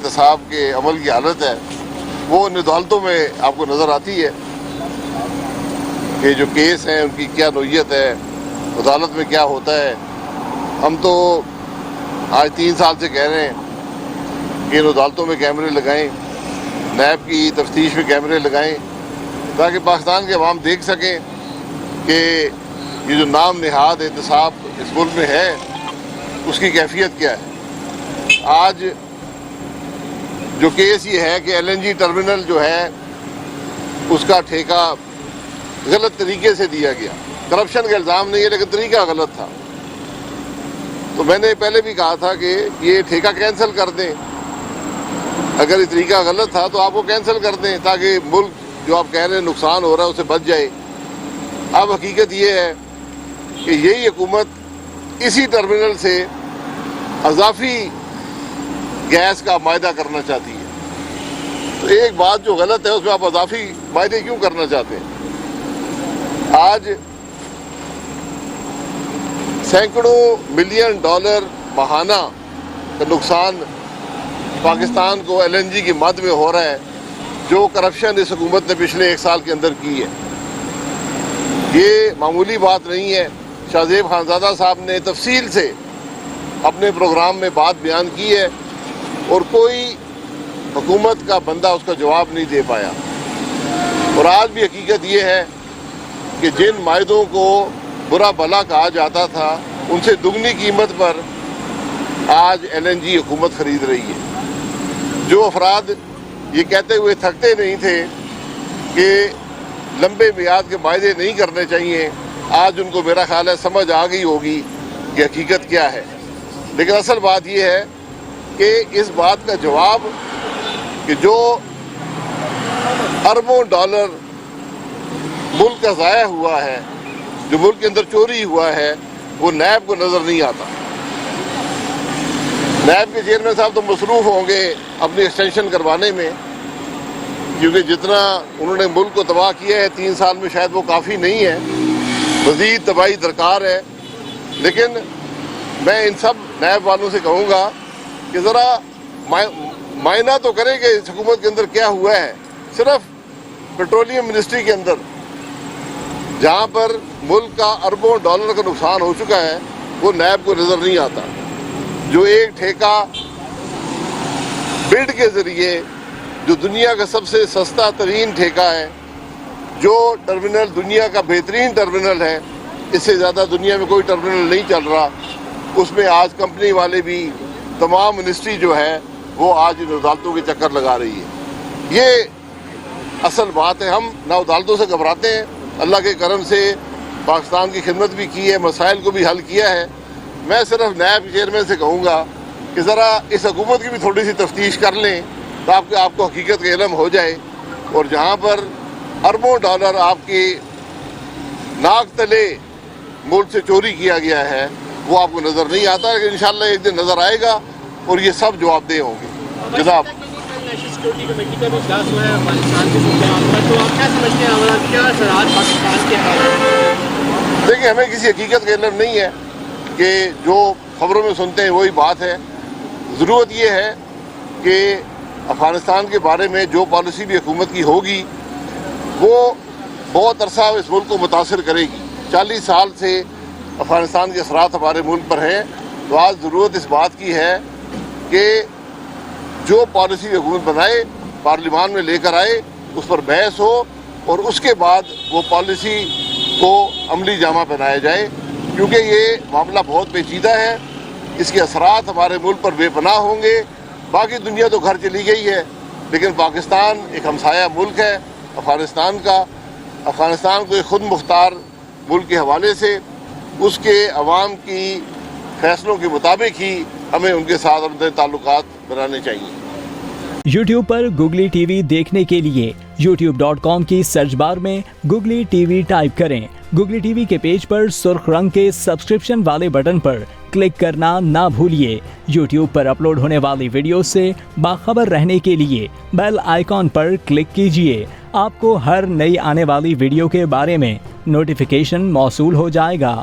احتساب کے عمل کی حالت ہے وہ ان عدالتوں میں آپ کو نظر آتی ہے کہ جو کیس ہیں ان کی کیا نوعیت ہے، عدالت میں کیا ہوتا ہے۔ ہم تو آج 3 سال سے کہہ رہے ہیں کہ ان عدالتوں میں کیمرے لگائیں، نیب کی تفتیش میں کیمرے لگائیں تاکہ پاکستان کے عوام دیکھ سکیں کہ یہ جو نام نہاد احتساب اس ملک میں ہے اس کی کیفیت کیا ہے۔ آج جو کیس یہ ہے کہ LNG ٹرمینل جو ہے اس کا ٹھیکہ غلط طریقے سے دیا گیا، کرپشن کا الزام نہیں ہے لیکن طریقہ غلط تھا، تو میں نے پہلے بھی کہا تھا کہ یہ ٹھیکہ کینسل کر دیں، اگر یہ طریقہ غلط تھا تو آپ کو کینسل کر دیں تاکہ ملک جو آپ کہہ رہے ہیں نقصان ہو رہا ہے اسے بچ جائے۔ اب حقیقت یہ ہے کہ یہی حکومت اسی ٹرمینل سے اضافی گیس کا معاہدہ کرنا چاہتی ہے، تو ایک بات جو غلط ہے اس میں آپ اضافی معاہدے کیوں کرنا چاہتے ہیں؟ آج سینکڑوں ملین ڈالر ماہانہ کا نقصان پاکستان کو LNG کی مد میں ہو رہا ہے، جو کرپشن اس حکومت نے پچھلے 1 سال کے اندر کی ہے۔ یہ معمولی بات نہیں ہے۔ شاہ زیب خانزادہ صاحب نے تفصیل سے اپنے پروگرام میں بات بیان کی ہے اور کوئی حکومت کا بندہ اس کا جواب نہیں دے پایا، اور آج بھی حقیقت یہ ہے کہ جن معاہدوں کو برا بھلا کہا جاتا تھا ان سے دگنی قیمت پر آج LNG حکومت خرید رہی ہے۔ جو افراد یہ کہتے ہوئے تھکتے نہیں تھے کہ لمبے میعاد کے معاہدے نہیں کرنے چاہیے، آج ان کو میرا خیال ہے سمجھ آ گئی ہوگی کہ حقیقت کیا ہے۔ لیکن اصل بات یہ ہے کہ اس بات کا جواب کہ جو اربوں ڈالر ملک کا ضائع ہوا ہے، جو ملک کے اندر چوری ہوا ہے، وہ نیب کو نظر نہیں آتا۔ نیب کے چیئرمین صاحب تو مصروف ہوں گے اپنی ایکسٹینشن کروانے میں، کیونکہ جتنا انہوں نے ملک کو تباہ کیا ہے 3 سال میں شاید وہ کافی نہیں ہے، مزید تباہی درکار ہے۔ لیکن میں ان سب نیب والوں سے کہوں گا کہ ذرا معائنہ تو کریں کہ اس حکومت کے اندر کیا ہوا ہے۔ صرف پیٹرولیم منسٹری کے اندر جہاں پر ملک کا اربوں ڈالر کا نقصان ہو چکا ہے وہ نیب کو نظر نہیں آتا۔ جو ایک ٹھیکہ بڈ کے ذریعے جو دنیا کا سب سے سستا ترین ٹھیکہ ہے، جو ٹرمینل دنیا کا بہترین ٹرمینل ہے، اس سے زیادہ دنیا میں کوئی ٹرمینل نہیں چل رہا، اس میں آج کمپنی والے بھی تمام منسٹری جو ہے وہ آج ان عدالتوں کے چکر لگا رہی ہے۔ یہ اصل بات ہے۔ ہم نہ عدالتوں سے گھبراتے ہیں، اللہ کے کرم سے پاکستان کی خدمت بھی کی ہے، مسائل کو بھی حل کیا ہے۔ میں صرف نیب چیئرمین سے کہوں گا کہ ذرا اس حکومت کی بھی تھوڑی سی تفتیش کر لیں تاکہ آپ کو حقیقت کا علم ہو جائے، اور جہاں پر اربوں ڈالر آپ کی ناک تلے ملک سے چوری کیا گیا ہے وہ آپ کو نظر نہیں آتا، لیکن انشاءاللہ ایک دن نظر آئے گا اور یہ سب جواب دہ ہوں گے۔ جناب نیشنل سیکورٹی کمیٹی کا بھی اجلاس ہوا ہے افغانستان کے صورتحال پر، تو آپ کیا سمجھتے ہیں ہمارا کیا اثرات پاکستان کے حالات؟ دیکھیں، ہمیں کسی حقیقت کا علم نہیں ہے کہ جو خبروں میں سنتے ہیں وہی بات ہے۔ ضرورت یہ ہے کہ افغانستان کے بارے میں جو پالیسی بھی حکومت کی ہوگی وہ بہت عرصہ اس ملک کو متاثر کرے گی۔ 40 سال سے افغانستان کے اثرات ہمارے ملک پر ہیں، تو آج ضرورت اس بات کی ہے کہ جو پالیسی حکومت بنائے پارلیمان میں لے کر آئے، اس پر بحث ہو اور اس کے بعد وہ پالیسی کو عملی جامہ پہنایا جائے، کیونکہ یہ معاملہ بہت پیچیدہ ہے، اس کے اثرات ہمارے ملک پر بے پناہ ہوں گے۔ باقی دنیا تو گھر چلی گئی ہے، لیکن پاکستان ایک ہمسایہ ملک ہے افغانستان کا۔ افغانستان کو ایک خود مختار ملک کے حوالے سے اس کے عوام کی فیصلوں کے مطابق ہی ہمیں ان کے ساتھ اپنے تعلقات بنانے چاہیے۔ YouTube پر گوگلی ٹی وی دیکھنے کے لیے youtube.com کی سرچ بار میں گوگلی ٹی وی ٹائپ کریں۔ گوگلی ٹی وی کے پیج پر سرخ رنگ کے سبسکرپشن والے بٹن پر کلک کرنا نہ بھولیے۔ YouTube پر اپلوڈ ہونے والی ویڈیو سے باخبر رہنے کے لیے بیل آئیکن پر کلک کیجیے۔ آپ کو ہر نئی آنے والی ویڈیو کے بارے میں نوٹیفیکیشن موصول ہو جائے گا۔